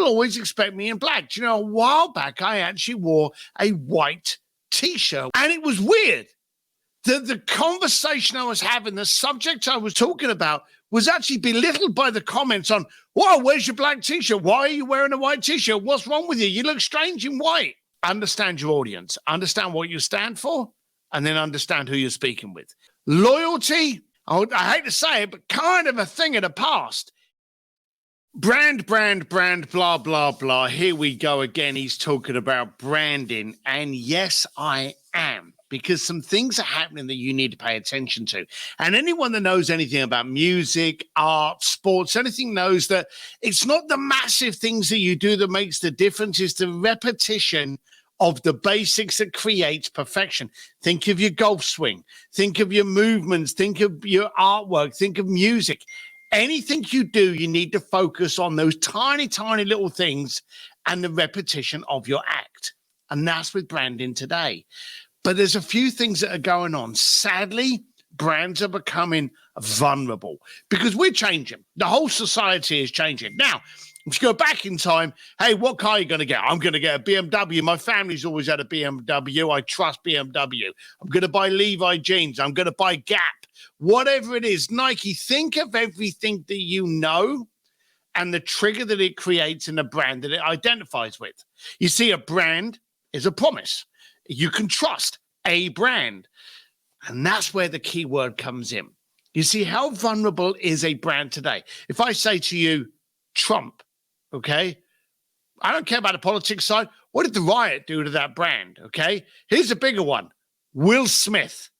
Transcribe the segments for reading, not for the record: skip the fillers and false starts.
always expect me in black. Do you know, a while back, I actually wore a white t-shirt, and it was weird. The conversation I was having, the subject I was talking about, was actually belittled by the comments on, "Wow, where's your black t-shirt? Why are you wearing a white t-shirt? What's wrong with you? You look strange in white." Understand your audience, understand what you stand for, and then understand who you're speaking with. Loyalty, I hate to say it, but kind of a thing of the past. Brand, blah, blah, blah. Here we go again. He's talking about branding. And yes, I am. Because some things are happening that you need to pay attention to. And anyone that knows anything about music, art, sports, anything knows that it's not the massive things that you do that makes the difference. It's the repetition of the basics that creates perfection. Think of your golf swing. Think of your movements. Think of your artwork. Think of music. Anything you do, you need to focus on those tiny, tiny little things and the repetition of your act. And that's with branding today. But there's a few things that are going on. Sadly, brands are becoming vulnerable because we're changing. The whole society is changing. Now, if you go back in time, hey, what car are you going to get? I'm going to get a BMW. My family's always had a BMW. I trust BMW. I'm going to buy Levi jeans. I'm going to buy Gap. Whatever it is, Nike, think of everything that you know and the trigger that it creates in the brand that it identifies with. You see, a brand is a promise. You can trust a brand. And that's where the key word comes in. You see, how vulnerable is a brand today? If I say to you, Trump, okay, I don't care about the politics side. What did the riot do to that brand? Okay, here's a bigger one. Will Smith.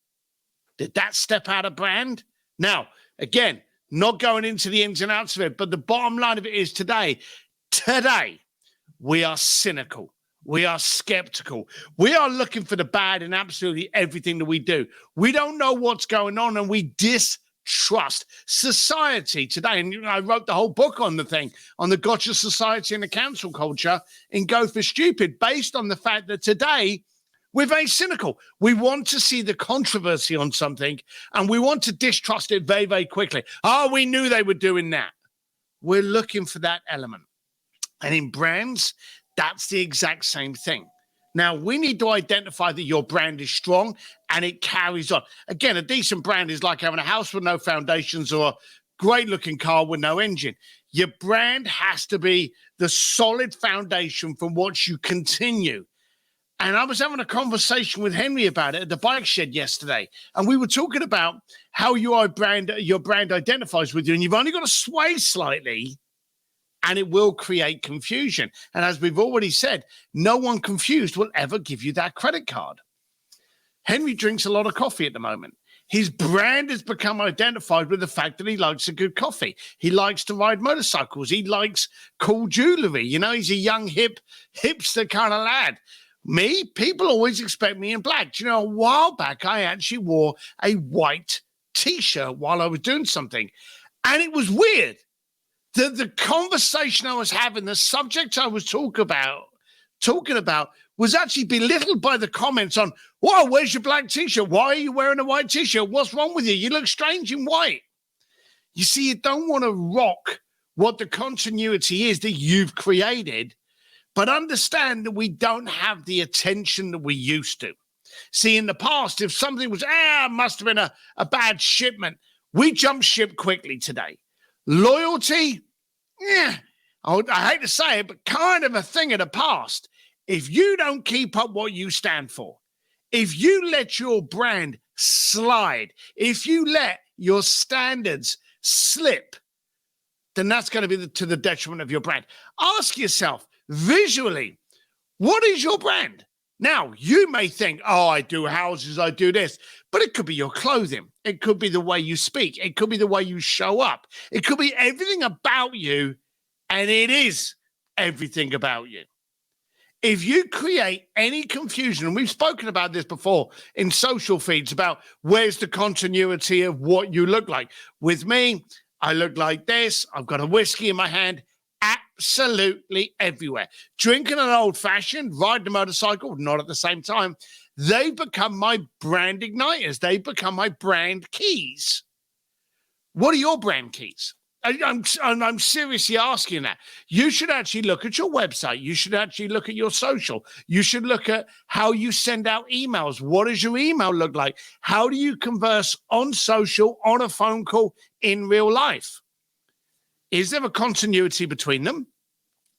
Did that step out of brand? Now, again, not going into the ins and outs of it, but the bottom line of it is today, we are cynical. We are skeptical. We are looking for the bad in absolutely everything that we do. We don't know what's going on, and we distrust society today. And I wrote the whole book on the thing, on the gotcha society and the cancel culture in Go for Stupid, based on the fact that today we're very cynical. We want to see the controversy on something, and we want to distrust it very, very quickly. Oh, we knew they were doing that. We're looking for that element. And in brands, that's the exact same thing. Now, we need to identify that your brand is strong and it carries on. Again, a decent brand is like having a house with no foundations or a great-looking car with no engine. Your brand has to be the solid foundation from which you continue. And I was having a conversation with Henry about it at the bike shed yesterday. And we were talking about how your brand identifies with you. And you've only got to sway slightly, and it will create confusion. And as we've already said, no one confused will ever give you that credit card. Henry drinks a lot of coffee at the moment. His brand has become identified with the fact that he likes a good coffee. He likes to ride motorcycles. He likes cool jewelry. You know, he's a young, hipster kind of lad. Me, people always expect me in black. Do you know, a while back, I actually wore a white t-shirt while I was doing something. And it was weird. The conversation I was having, the subject I was talking about was actually belittled by the comments on, "Wow, where's your black t-shirt? Why are you wearing a white t-shirt? What's wrong with you? You look strange in white." You see, you don't want to rock what the continuity is that you've created, but understand that we don't have the attention that we used to. See, in the past, if something was, must have been a bad shipment, we jump ship quickly today. Loyalty, I hate to say it, but kind of a thing of the past. If you don't keep up what you stand for, if you let your brand slide, if you let your standards slip, then that's going to be to the detriment of your brand. Ask yourself, visually, what is your brand? Now, you may think, oh, I do houses, I do this, but it could be your clothing. It could be the way you speak. It could be the way you show up. It could be everything about you, and it is everything about you. If you create any confusion, and we've spoken about this before in social feeds about where's the continuity of what you look like. With me, I look like this. I've got a whiskey in my hand. Absolutely everywhere. Drinking an old-fashioned, riding a motorcycle, not at the same time. They become my brand igniters. They become my brand keys. What are your brand keys? I'm seriously asking that. You should actually look at your website. You should actually look at your social. You should look at how you send out emails. What does your email look like? How do you converse on social, on a phone call, in real life? Is there a continuity between them?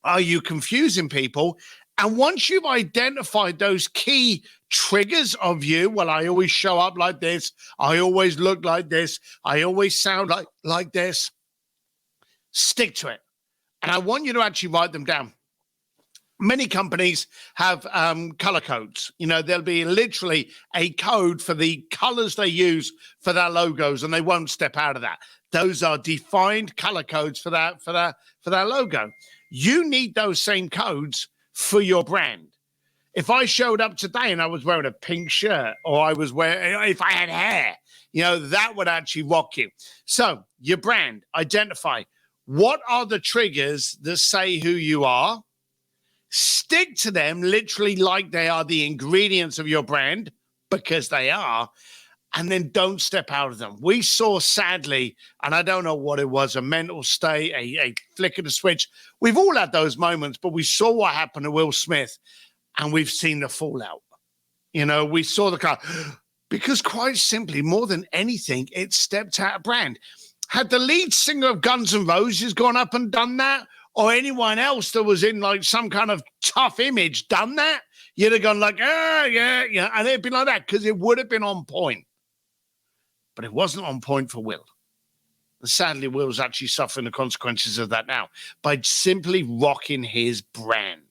Are you confusing people? And once you've identified those key triggers of you, well, I always show up like this. I always look like this. I always sound like this. Stick to it. And I want you to actually write them down. Many companies have color codes. You know, there'll be literally a code for the colors they use for their logos, and they won't step out of that. Those are defined color codes for that logo. You need those same codes for your brand. If I showed up today and I was wearing a pink shirt, or I was wearing, if I had hair, you know, that would actually rock you. So your brand, identify what are the triggers that say who you are. Stick to them literally like they are the ingredients of your brand, because they are, and then don't step out of them. We saw, sadly, and I don't know what it was, a mental state, a flick of the switch. We've all had those moments, but we saw what happened to Will Smith, and we've seen the fallout. You know, we saw the car, because quite simply, more than anything, it stepped out of brand. Had the lead singer of Guns N' Roses gone up and done that, or anyone else that was in like some kind of tough image done that, you'd have gone like, yeah, and it'd been like that, because it would have been on point. But it wasn't on point for Will. And sadly, Will's actually suffering the consequences of that now by simply rocking his brand.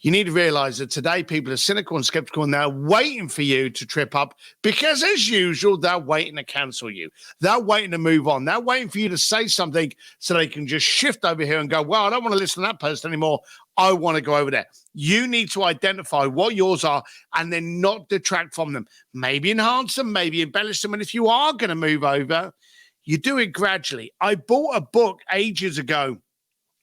You need to realize that today people are cynical and skeptical, and they're waiting for you to trip up, because as usual, they're waiting to cancel you. They're waiting to move on. They're waiting for you to say something so they can just shift over here and go, well, I don't want to listen to that person anymore. I want to go over there. You need to identify what yours are and then not detract from them. Maybe enhance them, maybe embellish them. And if you are going to move over, you do it gradually. I bought a book ages ago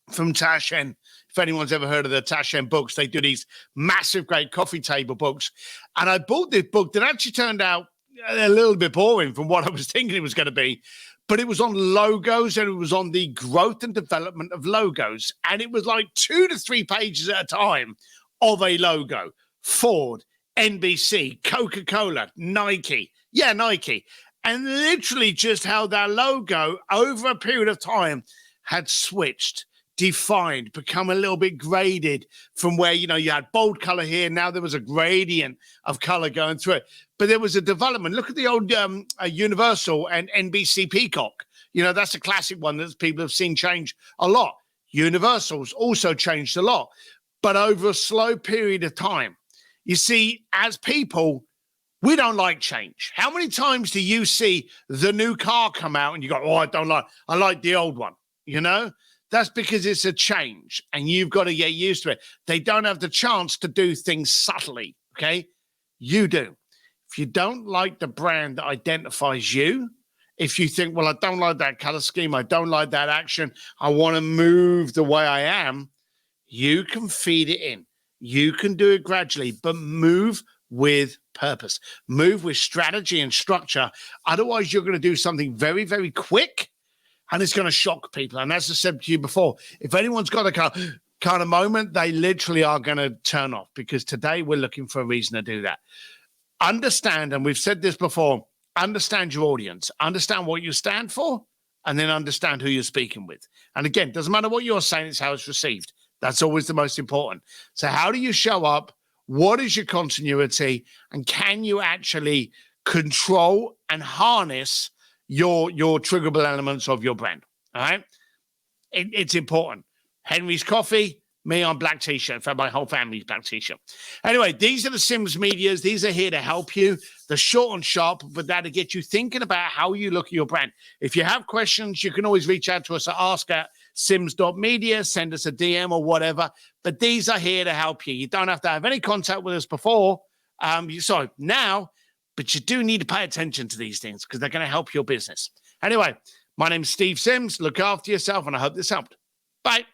from Taschen. If anyone's ever heard of the Taschen books, they do these massive, great coffee table books. And I bought this book that actually turned out a little bit boring from what I was thinking it was going to be. But it was on logos, and it was on the growth and development of logos. And it was like 2 to 3 pages at a time of a logo. Ford, NBC, Coca-Cola, Nike. Yeah, Nike. And literally just how that logo over a period of time had switched, defined, become a little bit graded from where, you know, you had bold color here. Now there was a gradient of color going through it. But there was a development. Look at the old Universal and NBC Peacock. You know, that's a classic one that people have seen change a lot. Universal's also changed a lot, but over a slow period of time. You see, as people, we don't like change. How many times do you see the new car come out and you go, oh, I like the old one, you know? That's because it's a change and you've got to get used to it. They don't have the chance to do things subtly, okay? You do. If you don't like the brand that identifies you, if you think, well, I don't like that color scheme, I don't like that action, I want to move the way I am, you can feed it in. You can do it gradually, but move with purpose. Move with strategy and structure. Otherwise, you're going to do something very, very quick, and it's going to shock people. And as I said to you before, if anyone's got a kind of moment, they literally are going to turn off, because today we're looking for a reason to do that. Understand, and we've said this before, understand your audience, understand what you stand for, and then understand who you're speaking with. And again, it doesn't matter what you're saying, it's how it's received. That's always the most important. So how do you show up? What is your continuity? And can you actually control and harness your triggerable elements of your brand? All right? It's important. Henry's Coffee, me on black t-shirt. In fact, my whole family's black t-shirt. Anyway, these are the Sims Medias. These are here to help you. They're short and sharp, but that'll get you thinking about how you look at your brand. If you have questions, you can always reach out to us at ask@sims.media, send us a DM or whatever. But these are here to help you. You don't have to have any contact with us before. Now, but you do need to pay attention to these things because they're going to help your business. Anyway, my name's Steve Sims. Look after yourself, and I hope this helped. Bye.